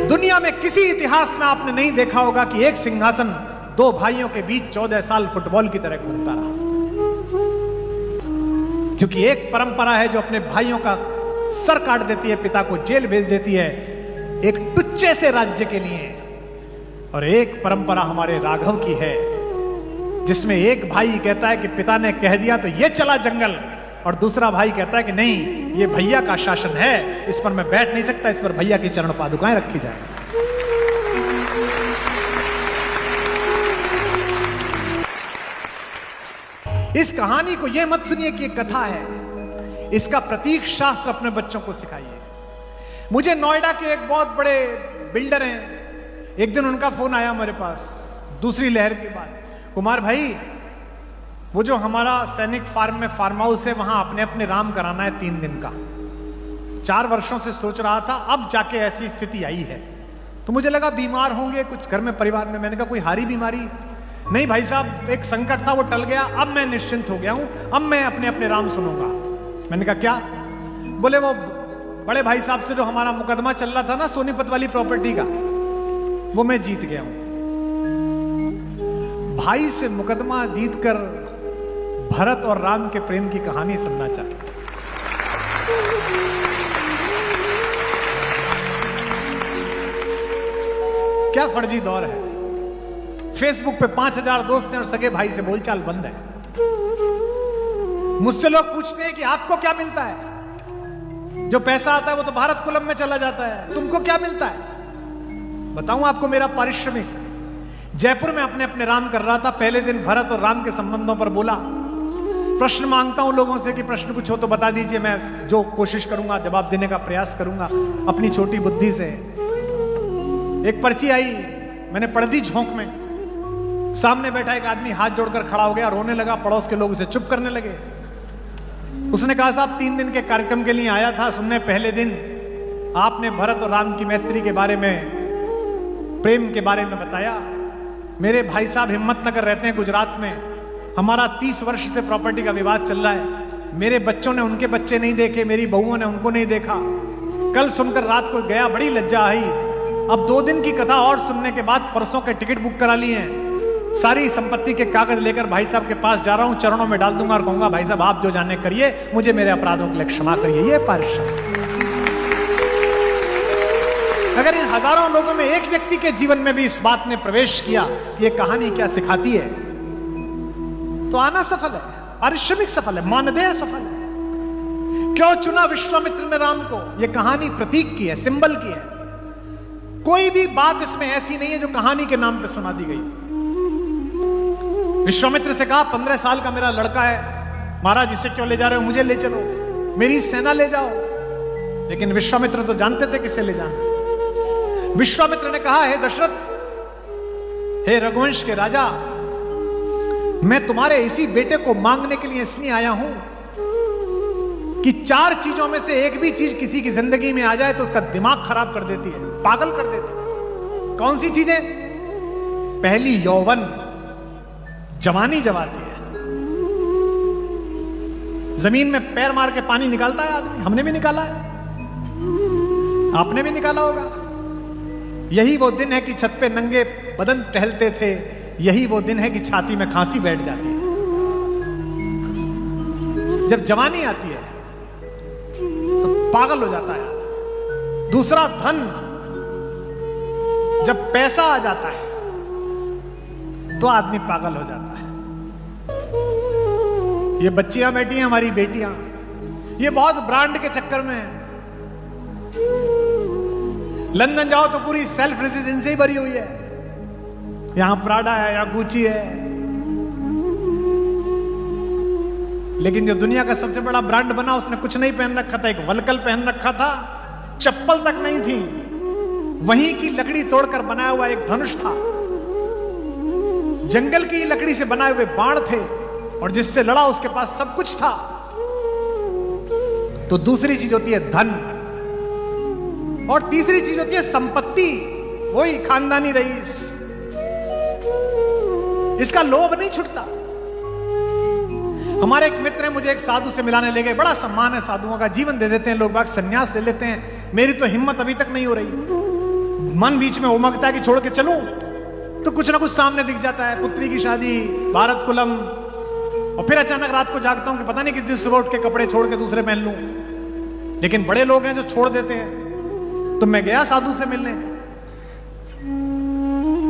दुनिया में किसी इतिहास में आपने नहीं देखा होगा कि एक सिंहासन दो भाइयों के बीच 14 साल फुटबॉल की तरह घूमता रहा, क्योंकि एक परंपरा है जो अपने भाइयों का सर काट देती है, पिता को जेल भेज देती है एक टुच्चे से राज्य के लिए, और एक परंपरा हमारे राघव की है जिसमें एक भाई कहता है कि पिता ने कह दिया तो ये चला जंगल, और दूसरा भाई कहता है कि नहीं, ये भैया का शासन है, इस पर मैं बैठ नहीं सकता, इस पर भैया की चरण पादुकाएं रखी जाए। इस कहानी को यह मत सुनिए कि एक कथा है, इसका प्रतीक शास्त्र अपने बच्चों को सिखाइए। मुझे नोएडा के एक बहुत बड़े बिल्डर हैं, एक दिन उनका फोन आया मेरे पास दूसरी लहर के बाद, कुमार भाई वो जो हमारा सैनिक फार्म में फार्म हाउस है वहां अपने अपने राम कराना है 3 दिन का, 4 वर्षों से सोच रहा था, अब जाके ऐसी स्थिति आई है। तो मुझे लगा बीमार होंगे कुछ घर में परिवार में, मैंने कहा कोई हारी बीमारी? नहीं भाई साहब, एक संकट था वो टल गया, अब मैं निश्चिंत हो गया हूं, अब मैं अपने अपने राम सुनूंगा। मैंने कहा क्या? बोले वो बड़े भाई साहब से जो हमारा मुकदमा चल रहा था ना सोनीपत वाली प्रॉपर्टी का, वो मैं जीत गया हूं। भाई से मुकदमा जीतकर भरत और राम के प्रेम की कहानी सुनना चाहते। क्या फर्जी दौर है, फेसबुक पे 5000 दोस्त हैं और सगे भाई से बोलचाल बंद है। मुझसे लोग पूछते हैं कि आपको क्या मिलता है? जो पैसा आता है वो तो भारत कुलम में चला जाता है, तुमको क्या मिलता है? बताऊं आपको मेरा पारिश्रमिक। जयपुर में अपने अपने राम कर रहा था, पहले दिन भरत और राम के संबंधों पर बोला। प्रश्न मांगता हूं लोगों से कि प्रश्न कुछ हो तो बता दीजिए, मैं जो कोशिश करूंगा जवाब देने का प्रयास करूंगा अपनी छोटी बुद्धि से। एक पर्ची आई, मैंने पढ़ दी झोंक में। सामने बैठा एक आदमी हाथ जोड़कर खड़ा हो गया, रोने लगा, पड़ोस के लोग उसे चुप करने लगे। उसने कहा साहब 3 दिन के कार्यक्रम के लिए आया था सुनने, पहले दिन आपने भरत और राम की मैत्री के बारे में, प्रेम के बारे में बताया। मेरे भाई साहब हिम्मतनगर रहते हैं गुजरात में, हमारा 30 वर्ष से प्रॉपर्टी का विवाद चल रहा है। मेरे बच्चों ने उनके बच्चे नहीं देखे, मेरी बहुओं ने उनको नहीं देखा। कल सुनकर रात को गया, बड़ी लज्जा आई। अब 2 दिन की कथा और सुनने के बाद परसों के टिकट बुक करा लिए हैं। सारी संपत्ति के कागज लेकर भाई साहब के पास जा रहा हूं, चरणों में डाल दूंगा और कहूंगा भाई साहब आप जो जाने करिए, मुझे मेरे अपराधों के लिए क्षमा करिए। ये पारिश्रम। अगर इन हजारों लोगों में एक व्यक्ति के जीवन में भी इस बात ने प्रवेश किया कि ये कहानी क्या सिखाती है, तो आना सफल है, पारिश्रमिक सफल है, मानदेय सफल है। क्यों चुना विश्वामित्र ने राम को? यह कहानी प्रतीक की है, सिंबल की है। कोई भी बात इसमें ऐसी नहीं है जो कहानी के नाम पे सुना दी गई। विश्वामित्र से कहा 15 साल का मेरा लड़का है, महाराज इसे क्यों ले जा रहे हो, मुझे ले चलो, मेरी सेना ले जाओ। लेकिन विश्वामित्र तो जानते थे किसे ले जाना। विश्वामित्र ने कहा, हे दशरथ, हे रघुवंश के राजा, मैं तुम्हारे इसी बेटे को मांगने के लिए इसलिए आया हूं कि 4 चीजों में से एक भी चीज किसी की जिंदगी में आ जाए तो उसका दिमाग खराब कर देती है, पागल कर देती है। कौन सी चीजें? पहली यौवन, जवानी जब आती है, जमीन में पैर मार के पानी निकालता है आदमी, हमने भी निकाला है, आपने भी निकाला होगा। यही वो दिन है कि छत पे नंगे बदन टहलते थे, यही वो दिन है कि छाती में खांसी बैठ जाती है। जब जवानी आती है तो पागल हो जाता है। दूसरा धन, जब पैसा आ जाता है तो आदमी पागल हो जाता है। ये बच्चियां बैठी हैं, हमारी बेटियां, ये बहुत ब्रांड के चक्कर में है। लंदन जाओ तो पूरी सेल्फ रेजिडेंस ही भरी हुई है, यहां प्राडा है, यहां गुची है। लेकिन जो दुनिया का सबसे बड़ा ब्रांड बना, उसने कुछ नहीं पहन रखा था, एक वलकल पहन रखा था, चप्पल तक नहीं थी, वहीं की लकड़ी तोड़कर बनाया हुआ एक धनुष था, जंगल की लकड़ी से बनाए हुए बाण थे, और जिससे लड़ा उसके पास सब कुछ था। तो दूसरी चीज होती है धन, और तीसरी चीज होती है संपत्ति, वही खानदानी रईस। इसका लोभ नहीं छूटता। हमारे एक मित्र हैं, मुझे एक साधु से मिलाने ले गए, बड़ा सम्मान है साधुओं का, जीवन दे देते हैं लोग बाग, संन्यास ले लेते हैं। मेरी तो हिम्मत अभी तक नहीं हो रही। मन बीच में उमगता है कि छोड़ के चलूं, तो कुछ ना कुछ सामने दिख जाता है, पुत्री की शादी, भारत कुलम, और फिर अचानक रात को जागता हूं कि पता नहीं किस दिन सुबह उठ के कपड़े छोड़ के दूसरे पहन लूं। लेकिन बड़े लोग हैं जो छोड़ देते हैं। तो मैं गया साधु से मिलने,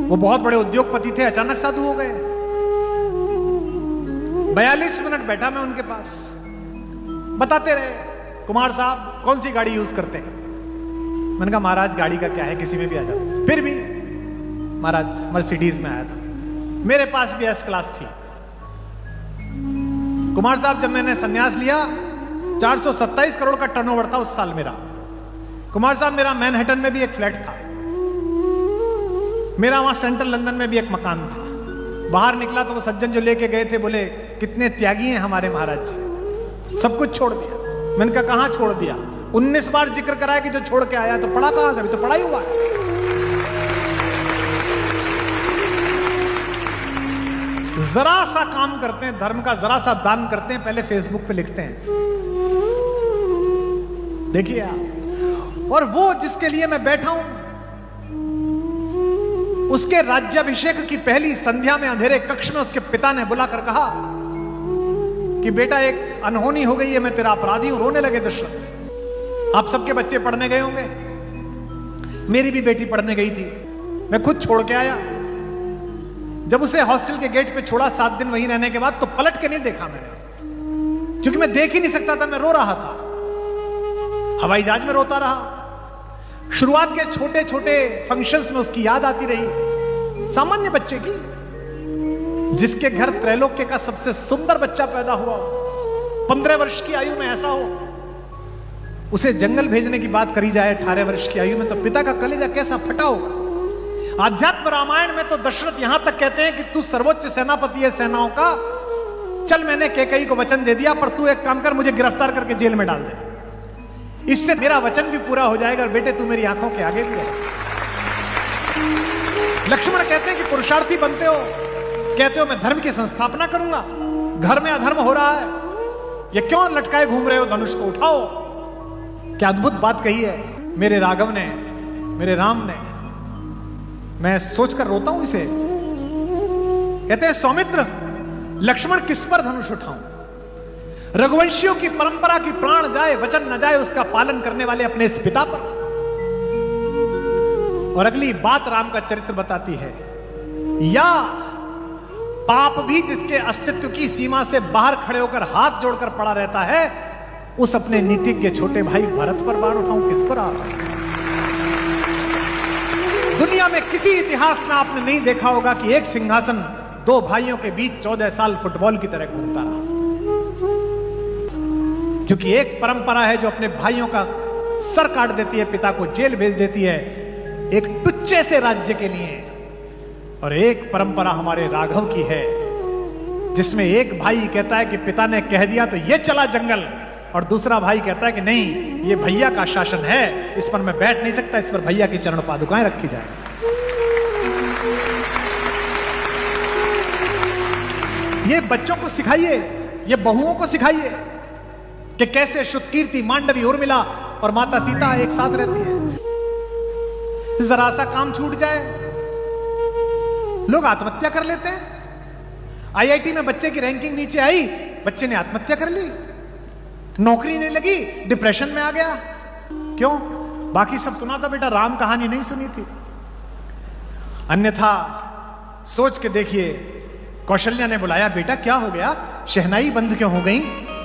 वो बहुत बड़े उद्योगपति थे, अचानक साधु हो गए। 42 मिनट बैठा मैं उनके पास, बताते रहे, कुमार साहब कौन सी गाड़ी यूज करते हैं। मैंने कहा महाराज गाड़ी का क्या है, किसी में भी आ जाता। फिर भी महाराज मर्सिडीज में आया था, मेरे पास भी एस क्लास थी। कुमार साहब जब मैंने संन्यास लिया 427 करोड़ का टर्नओवर था उस साल मेरा। कुमार साहब मेरा मैनहट्टन में भी एक फ्लैट था, मेरा वहां सेंट्रल लंदन में भी एक मकान था। बाहर निकला तो वो सज्जन जो लेके गए थे बोले कितने त्यागी हैं हमारे महाराज जी, सब कुछ छोड़ दिया। मैंने कहा कहां छोड़ दिया? 19 बार जिक्र कराया कि जो छोड़ के आया, तो पढ़ा कहां से? अभी तो पढ़ा ही हुआ है। जरा सा काम करते हैं धर्म का, जरा सा दान करते हैं, पहले फेसबुक पे लिखते हैं, देखिए आप। और वो जिसके लिए मैं बैठा हूं, उसके राज्याभिषेक की पहली संध्या में अंधेरे कक्ष में उसके पिता ने बुलाकर कहा कि बेटा एक अनहोनी हो गई है, मैं तेरा अपराधी हूं। रोने लगे दशरथ। आप सबके बच्चे पढ़ने गए होंगे, मेरी भी बेटी पढ़ने गई थी, मैं खुद छोड़ के आया। जब उसे हॉस्टल के गेट पे छोड़ा 7 दिन वहीं रहने के बाद, तो पलट के नहीं देखा मैंने उसे, क्योंकि मैं देख ही नहीं सकता था, मैं रो रहा था। हवाई जहाज में रोता रहा। शुरुआत के छोटे छोटे फंक्शंस में उसकी याद आती रही, सामान्य बच्चे की, जिसके घर त्रैलोक्य का सबसे सुंदर बच्चा पैदा हुआ हो, 15 वर्ष की आयु में ऐसा हो, उसे जंगल भेजने की बात करी जाए 18 वर्ष की आयु में, तो पिता का कलेजा कैसा फटा होगा। आध्यात्म रामायण में तो दशरथ यहां तक कहते हैं कि तू सर्वोच्च सेनापति है सेनाओं का, चल मैंने कैकेयी को वचन दे दिया, पर तू एक काम कर, मुझे गिरफ्तार करके जेल में डाल दे, इससे मेरा वचन भी पूरा हो जाएगा, और बेटे तू मेरी आंखों के आगे भी है। लक्ष्मण कहते हैं कि पुरुषार्थी बनते हो, कहते हो मैं धर्म की संस्थापना करूंगा, घर में अधर्म हो रहा है, ये क्यों लटकाए घूम रहे हो, धनुष को उठाओ। क्या अद्भुत बात कही है मेरे राघव ने, मेरे राम ने। मैं सोचकर रोता हूं इसे। कहते हैं सौमित्र, लक्ष्मण किस पर धनुष उठाऊं? रघुवंशियों की परंपरा की प्राण जाए, वचन न जाए, उसका पालन करने वाले अपने इस पिता पर। और अगली बात राम का चरित्र बताती है, या पाप भी जिसके अस्तित्व की सीमा से बाहर खड़े होकर हाथ जोड़कर पड़ा रहता है, उस अपने नीतिज्ञ छोटे भाई भरत पर बाण उठाऊं, किस पर आ रहा है? दुनिया में किसी इतिहास में आपने नहीं देखा होगा कि एक सिंहासन 2 भाइयों के बीच 14 साल फुटबॉल की तरह घूमता रहा, क्योंकि एक परंपरा है जो अपने भाइयों का सर काट देती है, पिता को जेल भेज देती है एक टुच्चे से राज्य के लिए, और एक परंपरा हमारे राघव की है जिसमें एक भाई कहता है कि पिता ने कह दिया तो ये चला जंगल, और दूसरा भाई कहता है कि नहीं, ये भैया का शासन है, इस पर मैं बैठ नहीं सकता, इस पर भैया की चरण पादुकाएं रखी जाए। ये बच्चों को सिखाइए, ये बहुओं को सिखाइए कि कैसे श्रुतकीर्ति, मांडवी, उर्मिला और माता सीता एक साथ रहती है। जरा सा काम छूट जाए, लोग आत्महत्या कर लेते हैं। आईआईटी में बच्चे की रैंकिंग नीचे आई, बच्चे ने आत्महत्या कर ली, नौकरी नहीं लगी, डिप्रेशन में आ गया। क्यों? बाकी सब सुना था बेटा, राम कहानी नहीं सुनी थी। अन्यथा सोच के देखिए, कौशल्या ने बुलाया, बेटा क्या हो गया, शहनाई बंद क्यों हो गई,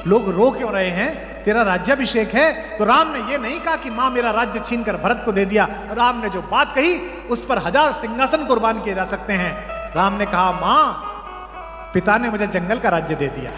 लोग रो क्यों रहे हैं, तेरा राज्याभिषेक है। तो राम ने यह नहीं कहा कि मां मेरा राज्य छीनकर भरत को दे दिया। राम ने जो बात कही उस पर 1000 सिंहासन कुर्बान किए जा सकते हैं। राम ने कहा, मां पिता ने मुझे जंगल का राज्य दे दिया।